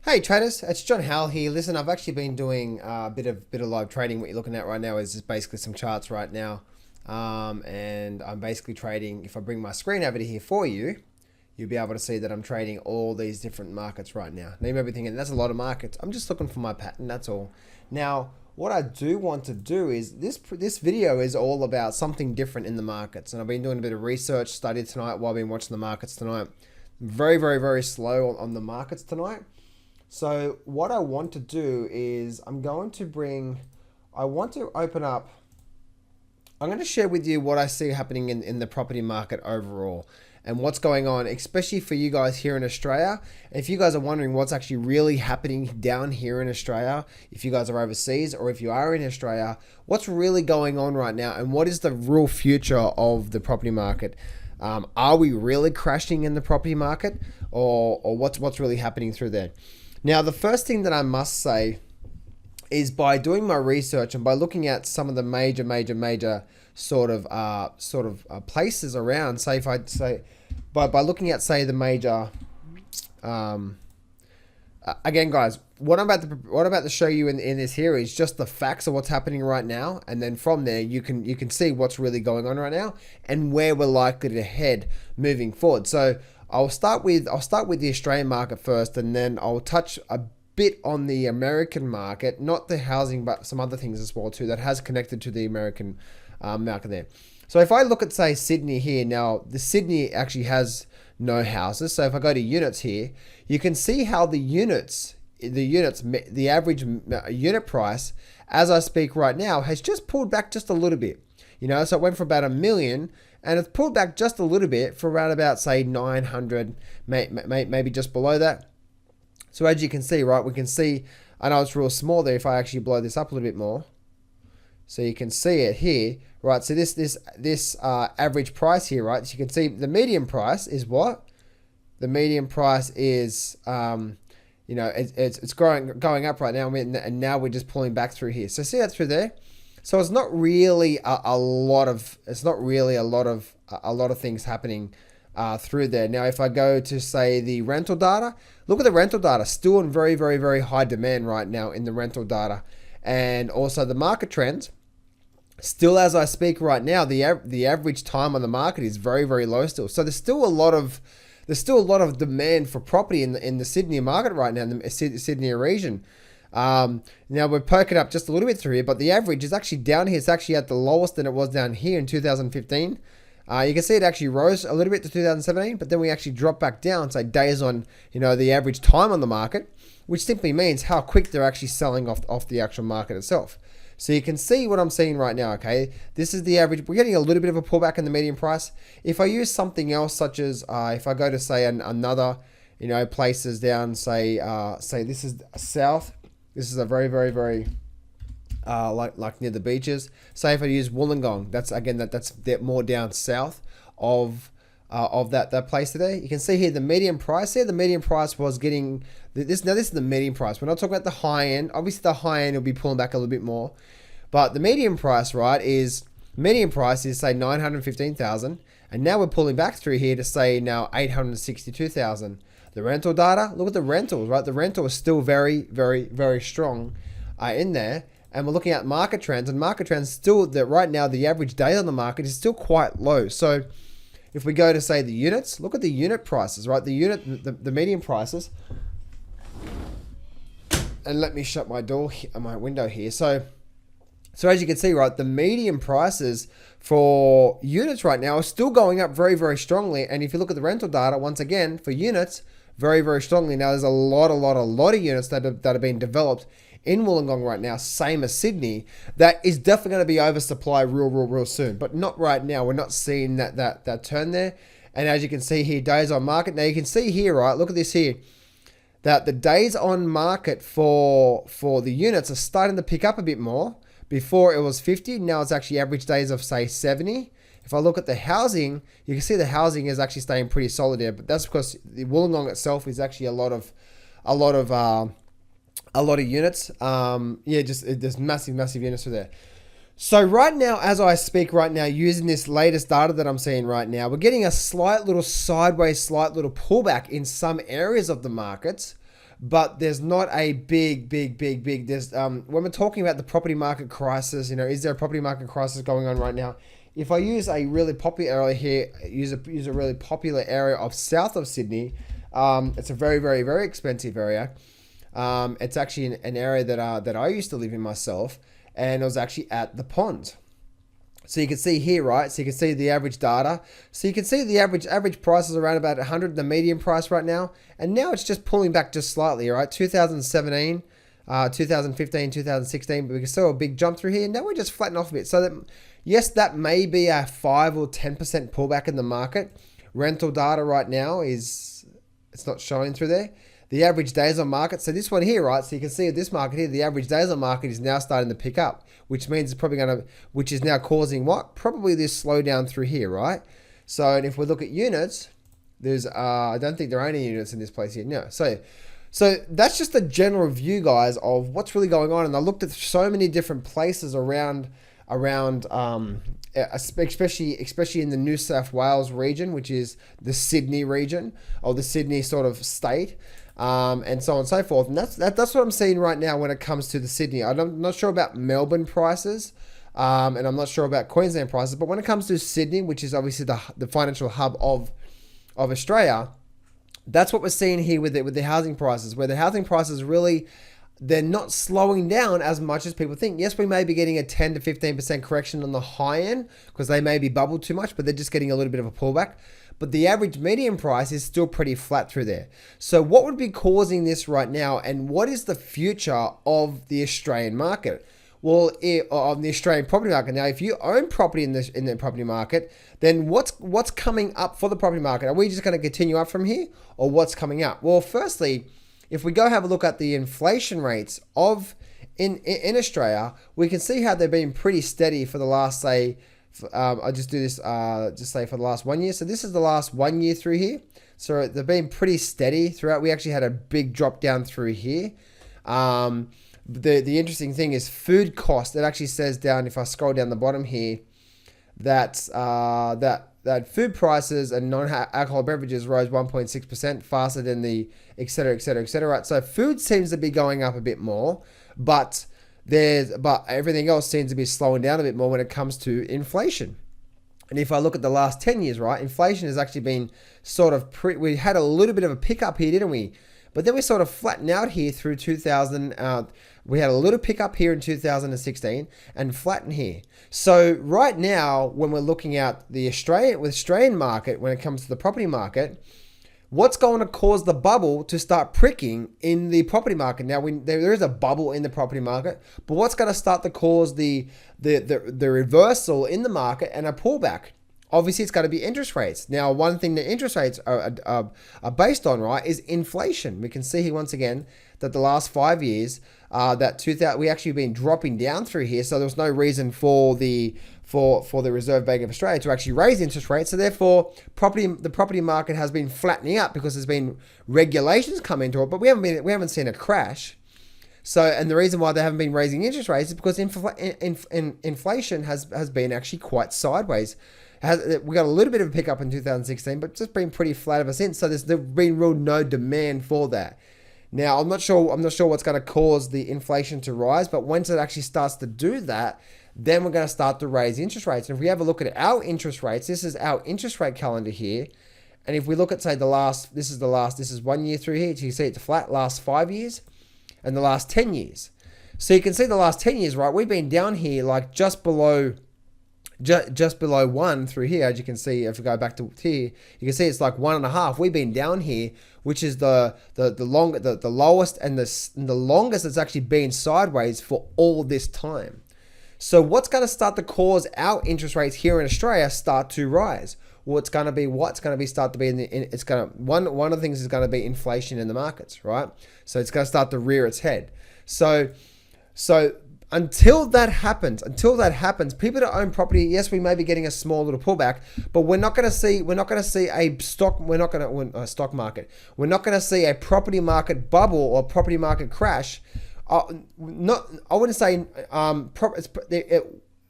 Hey traders, it's John Howell here. Listen, I've actually been doing a bit of live trading. What you're looking at right now is just basically some charts right now, and I'm basically trading. If I bring my screen over to here for you, you'll be able to see that I'm trading all these different markets right now. Name everything, and that's a lot of markets. I'm just looking for my pattern. That's all. Now, what I do want to do is this video is all about something different in the markets, and I've been doing a bit of research study tonight while I've been watching the markets tonight. Very slow on the markets tonight. So what I want to do is I want to open up, I'm going to share with you what I see happening in the property market overall and what's going on, especially for you guys here in Australia. If you guys are wondering what's actually really happening down here in Australia, if you guys are overseas or if you are in Australia, what's really going on right now and what is the real future of the property market? Are we really crashing in the property market or what's really happening through there? Now, the first thing that I must say is by doing my research and by looking at some of the major sort of places around, say if I say by looking at say the major again, guys, what I'm about to show you in this here is just the facts of what's happening right now, and then from there you can see what's really going on right now and where we're likely to head moving forward. So I'll start with the Australian market first, and then I'll touch a bit on the American market, not the housing, but some other things as well too that has connected to the American market there. So if I look at say Sydney here, now the Sydney actually has no houses. So if I go to units here, you can see how the average unit price as I speak right now has just pulled back just a little bit. You know, so it went from about 1 million. And it's pulled back just a little bit for around about, say, 900, maybe just below that. So as you can see, right, we can see, I know it's real small there if I actually blow this up a little bit more. So you can see it here, right? So this average price here, right? So you can see the median price is what? The median price is, you know, it's going up right now, and now we're just pulling back through here. So see that through there? So it's not really a lot of things happening through there. Now, if I go to say the rental data, look at the rental data, still in very high demand right now in the rental data, and also the market trends. Still, as I speak right now, the average time on the market is very low still. So there's still a lot of demand for property in the Sydney market right now, in the Sydney region. Now we're poking up just a little bit through here, but the average is actually down here. It's actually at the lowest than it was down here in 2015. You can see it actually rose a little bit to 2017, but then we actually dropped back down, say days on, you know, the average time on the market, which simply means how quick they're actually selling off the actual market itself. So you can see what I'm seeing right now, okay? This is the average. We're getting a little bit of a pullback in the median price. If I use something else, such as if I go to say another, you know, places down, say this is south. This is a very like near the beaches. Say if I use Wollongong, that's more down south of that place there. You can see here the median price here. The median price was getting this. Now this is the median price. We're not talking about the high end. Obviously the high end will be pulling back a little bit more, but the median price, right, is say 915,000, and now we're pulling back through here to say now 862,000. The rental data, look at the rentals, right? The rental is still very strong in there. And we're looking at market trends, and market trends still that right now the average day on the market is still quite low. So if we go to say the units, look at the unit prices, right? The median prices. And let me shut my window here. So as you can see, right, the median prices for units right now are still going up very strongly. And if you look at the rental data, once again, for units, very strongly. Now there's a lot of units that have been developed in Wollongong right now, same as Sydney, that is definitely going to be oversupply real soon, but not right now. We're not seeing that turn there. And as you can see here, days on market. Now you can see here, right, look at this here, that the days on market for the units are starting to pick up a bit more. Before it was 50, now it's actually average days of say 70. If I look at the housing, you can see the housing is actually staying pretty solid there, but that's because the Wollongong itself is actually a lot of units. There's massive units through there. So right now, as I speak right now, using this latest data that I'm seeing right now, we're getting a slight little sideways, slight little pullback in some areas of the markets. but there's not a big. There's when we're talking about the property market crisis, is there a property market crisis going on right now? If I use a really popular area here, use a really popular area of south of Sydney, it's a very expensive area. It's actually an area that I used to live in myself, and it was actually at the ponds. So you can see here, right? So you can see the average data. So you can see the average price is around about 100, the median price right now. And now it's just pulling back just slightly, right? 2017, 2015, 2016, but we can see a big jump through here. Now we're just flattening off a bit. So that, yes, that may be a 5 or 10% pullback in the market. Rental data right now it's not showing through there. The average days on market. So this one here, right? So you can see at this market here, the average days on market is now starting to pick up, which means it's probably which is now causing what? Probably this slowdown through here, right? So, and if we look at units, there's, I don't think there are any units in this place here. No. So that's just a general view, guys, of what's really going on. And I looked at so many different places around, especially in the New South Wales region, which is the Sydney region, or the Sydney sort of state. And so on and so forth. And that's what I'm seeing right now when it comes to the Sydney. I'm not sure about Melbourne prices, and I'm not sure about Queensland prices, but when it comes to Sydney, which is obviously the financial hub of Australia, that's what we're seeing here with the housing prices, where the housing prices really, they're not slowing down as much as people think. Yes, we may be getting a 10 to 15% correction on the high end because they may be bubbled too much, but they're just getting a little bit of a pullback. But the average median price is still pretty flat through there. So what would be causing this right now, and what is the future of the Australian market? Well, on the Australian property market. Now, if you own property in the property market, then what's coming up for the property market? Are we just going to continue up from here, or what's coming up? Well, firstly, if we go have a look at the inflation rates in Australia, we can see how they've been pretty steady for the last, say, I'll just do this, just say for the last 1 year. So this is the last 1 year through here. So they've been pretty steady throughout. We actually had a big drop down through here. The interesting thing is food cost. It actually says down, if I scroll down the bottom here, that food prices and non-alcohol beverages rose 1.6% faster than the et cetera. Right? So food seems to be going up a bit more, but everything else seems to be slowing down a bit more when it comes to inflation. And if I look at the last 10 years, right, inflation has actually been sort of we had a little bit of a pickup here, didn't we? But then we sort of flattened out here through 2000. We had a little pickup here in 2016 and flattened here. So right now, when we're looking at the Australian market, when it comes to the property market, what's going to cause the bubble to start pricking in the property market? Now, there is a bubble in the property market, but what's going to start to cause the reversal in the market and a pullback? Obviously, it's got to be interest rates. Now, one thing that interest rates are based on, right, is inflation. We can see here once again that the last 5 years, we actually been dropping down through here. So there was no reason for the Reserve Bank of Australia to actually raise interest rates. So therefore, the property market has been flattening out because there's been regulations come into it, but we haven't seen a crash. So, and the reason why they haven't been raising interest rates is because inflation has been actually quite sideways. We got a little bit of a pickup in 2016, but just been pretty flat ever since. So there's been real no demand for that. Now, I'm not sure what's going to cause the inflation to rise, but once it actually starts to do that, then we're going to start to raise interest rates. And if we have a look at our interest rates, this is our interest rate calendar here. And if we look at, say, this is 1 year through here. So you see it's flat last 5 years and the last 10 years. So you can see the last 10 years, right? We've been down here like just below 1 through here. As you can see, if we go back to here, you can see it's like 1.5. We've been down here, which is the lowest and the longest it's actually been sideways for all this time. So what's going to start to cause our interest rates here in Australia start to rise? Well, one of the things is going to be inflation in the markets, right? So it's going to start to rear its head. So until that happens, people that own property, yes, we may be getting a small little pullback, but we're not going to see a stock market. We're not going to see a property market bubble or property market crash. I wouldn't say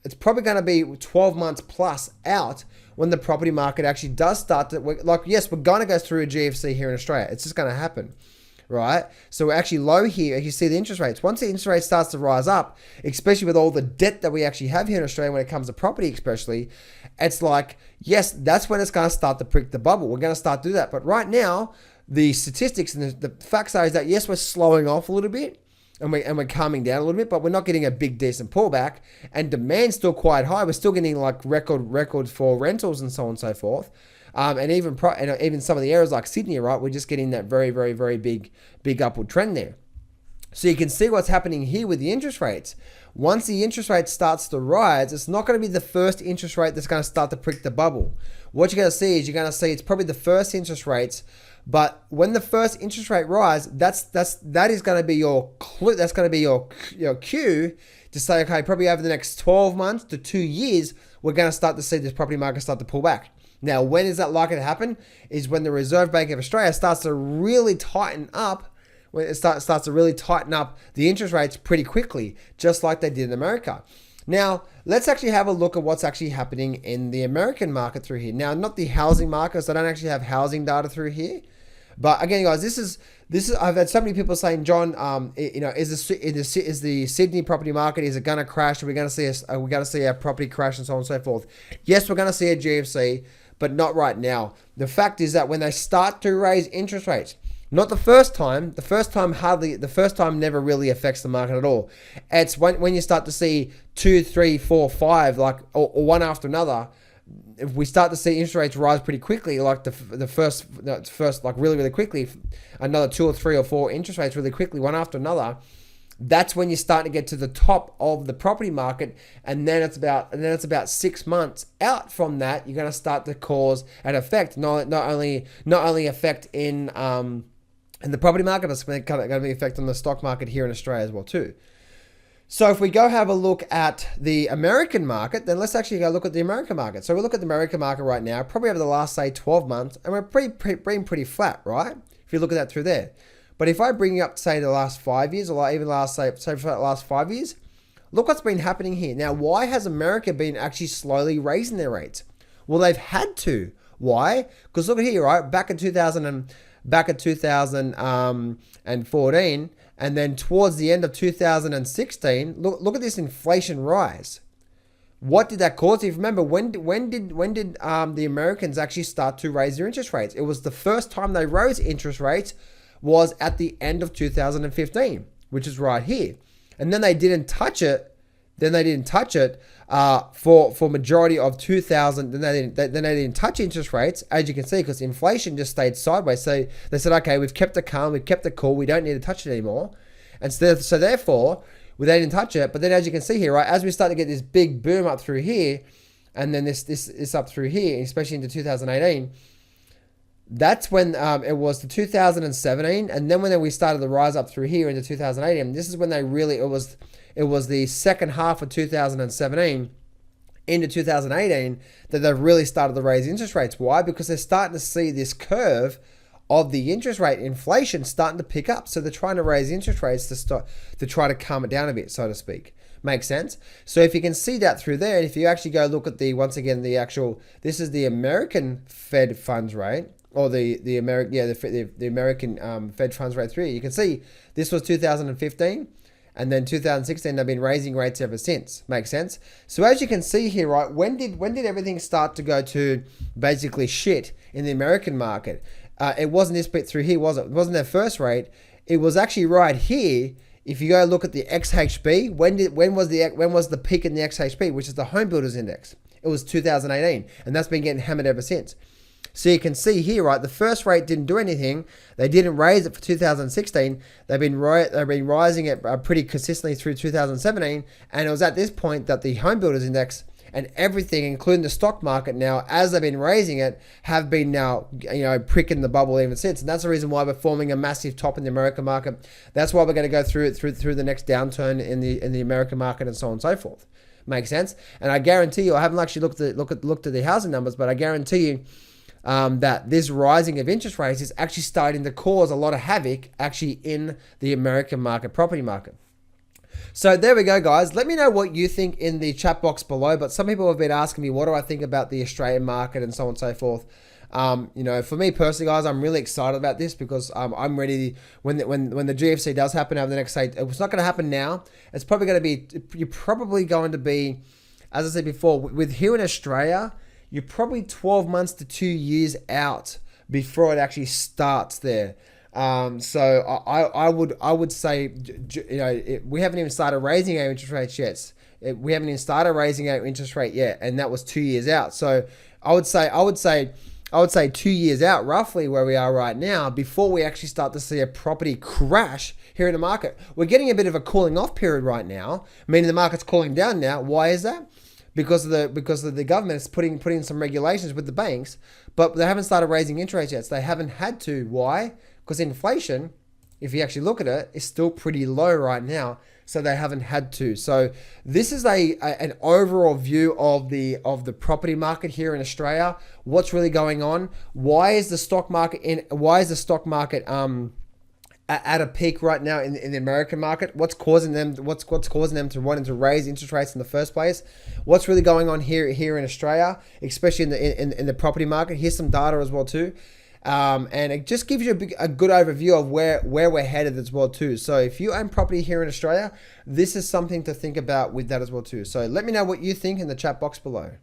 it's probably going to be 12 months plus out when the property market actually does start to, yes, we're going to go through a GFC here in Australia. It's just going to happen, right? So we're actually low here. You see the interest rates. Once the interest rate starts to rise up, especially with all the debt that we actually have here in Australia when it comes to property especially, it's like, yes, that's when it's going to start to prick the bubble. We're going to start to do that. But right now, the statistics and the facts are is that, yes, we're slowing off a little bit, and we're calming down a little bit, but we're not getting a big decent pullback, and demand's still quite high. We're still getting like record for rentals and so on and so forth, and even some of the areas like Sydney, right? We're just getting that very, very, very big upward trend there. So you can see what's happening here with the interest rates. Once the interest rate starts to rise, it's not going to be the first interest rate that's going to start to prick the bubble. What you're going to see is it's probably the first interest rates. But when the first interest rate rise, that is going to be your clue. That's going to be your cue to say, okay, probably over the next 12 months to 2 years, we're going to start to see this property market start to pull back. Now, when is that likely to happen? Is when the Reserve Bank of Australia starts to really tighten up. When it starts to really tighten up the interest rates pretty quickly, just like they did in America. Now, let's actually have a look at what's actually happening in the American market through here. Now, not the housing market, so I don't actually have housing data through here. But again, guys, this is. I've had so many people saying, John, is the Sydney property market, is it going to crash? Are we going to see a property crash and so on and so forth? Yes, we're going to see a GFC, but not right now. The fact is that when they start to raise interest rates, not the first time. The first time never really affects the market at all. It's when you start to see 2, 3, 4, 5, like or one after another. If we start to see interest rates rise pretty quickly, like the first like really quickly, another 2 or 3 or 4 interest rates really quickly, one after another. That's when you start to get to the top of the property market, and then it's about 6 months out from that, you're going to start to cause an effect, not only effect in the property market, but it's going to be effect on the stock market here in Australia as well too. So if we go have a look at the American market, then let's actually go look at the American market. So we look at the American market right now, probably over the last, say, 12 months, and we're pretty flat, right? If you look at that through there. But if I bring you up, say, the last 5 years, or even last, say for the last 5 years, look what's been happening here. Now, why has America been actually slowly raising their rates? Well, they've had to. Why? Because look at here, right? Back in 2014, and then towards the end of 2016, look at this inflation rise. What did that cause? If you remember, when did the Americans actually start to raise their interest rates? It was the first time they rose interest rates was at the end of 2015, which is right here. And then they didn't touch it. For majority of 2000. Then they didn't touch interest rates, as you can see, because inflation just stayed sideways. So they said, okay, we've kept it calm, we've kept it cool, we don't need to touch it anymore. And so therefore, they didn't touch it. But then, as you can see here, right, as we start to get this big boom up through here, and then this up through here, especially into 2018. That's when it was to 2017, and then when we started the rise up through here into 2018. This is when it was the second half of 2017 into 2018 that they've really started to raise interest rates. Why? Because they're starting to see this curve of the interest rate inflation starting to pick up. So they're trying to raise interest rates to try to calm it down a bit, so to speak. Makes sense? So if you can see that through there, and if you actually go look at this is the American Fed funds rate, or the American Fed funds rate through. You can see this was 2015, and then 2016 they've been raising rates ever since. Makes sense? So as you can see here, right, when did everything start to go to basically shit in the American market? It wasn't this bit through here, was it? It wasn't their first rate. It was actually right here. If you go look at the XHB, when was the peak in the XHB, which is the Home Builders Index? It was 2018, and that's been getting hammered ever since. So you can see here, right, the first rate didn't do anything. They didn't raise it for 2016. They've been rising it pretty consistently through 2017, and it was at this point that the Home Builders Index and everything, including the stock market now, as they've been raising it, have been now, pricking the bubble even since. And that's the reason why we're forming a massive top in the American market. That's why we're going to go through the next downturn in the American market and so on and so forth. Makes sense? And I guarantee you, I haven't actually looked at the housing numbers, but I guarantee you that this rising of interest rates is actually starting to cause a lot of havoc actually in the American market, property market. So there we go, guys. Let me know what you think in the chat box below. But some people have been asking me, what do I think about the Australian market and so on and so forth. You know, for me personally, guys, I'm really excited about this because I'm ready when the GFC does happen over the next, say, it's not going to happen now. It's probably going to be, you're probably going to be, as I said before, with here in Australia, you're probably 12 months to 2 years out before it actually starts there. So I would say, you know, we haven't even started raising our interest rates yet. We haven't even started raising our interest rate yet, and that was 2 years out. So I would say 2 years out, roughly where we are right now, before we actually start to see a property crash here in the market. We're getting a bit of a cooling off period right now, meaning the market's cooling down now. Why is that? Because of the government is putting in some regulations with the banks, but they haven't started raising interest rates yet. So they haven't had to. Why? Because inflation, if you actually look at it, is still pretty low right now. So they haven't had to. So this is an overall view of the property market here in Australia. What's really going on? Why is the stock market at a peak right now in the American market? What's causing them to wanting to raise interest rates in the first place? What's really going on here in Australia, especially in the property market? Here's some data as well too. And it just gives you a good overview of where we're headed as well too. So if you own property here in Australia, this is something to think about with that as well too. So let me know what you think in the chat box below.